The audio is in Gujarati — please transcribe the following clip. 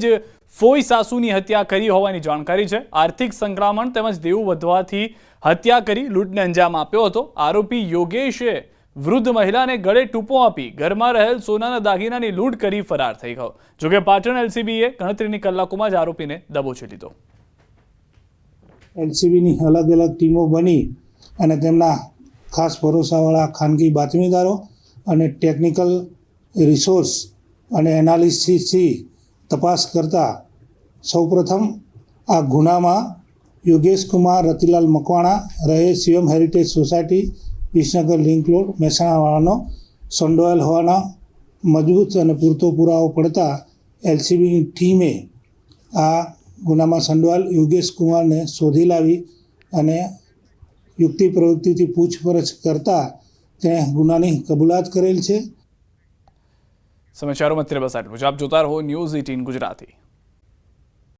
જ ફોઈ સાસુની હત્યા કરી હોવાની જાણકારી છે। આર્થિક સંકળામણ તેમજ દેવું વધવાથી હત્યા કરી લૂંટને અંજામ આપ્યો હતો। આરોપી યોગેશે વૃદ્ધ મહિલાને ગળે ટૂંપો આપી ઘરમાં રહેલ સોનાના દાગીનાની લૂંટ કરી ફરાર થઈ ગયો। જોકે પાટણ એલસીબીએ ગણતરીની કલાકોમાં જ આરોપીને દબોચી લીધો। એલસીબીની અલગ અલગ ટીમો બની અને તેમના ખાસ ભરોસાવાળા ખાનગી બાતમીદારો અને ટેકનિકલ રિસોર્સ અને એનાલિસિસથી તપાસ કરતા સૌપ્રથમ આ ગુનામાં યોગેશ કુમાર રતિલાલ મકવાણા રહે Shivam heritage society Visnagar link road મહેસાણાવાળાનો સંડોવાયેલ હોવાના મજબૂત અને પૂરતો પુરાવો પડતા એલસીબીની ટીમે આ ગુનામાં સંડોવાયેલ યોગેશ કુમારને શોધી લાવી અને યુક્તિ પ્રવૃત્તિથી પૂછપરછ કરતા તેણે ગુનાની કબૂલાત કરેલ છે। સમાચારોમાં અત્યારે બસ આટલું જ। આપ જોતા રહો ન્યૂઝ 18 ગુજરાતી।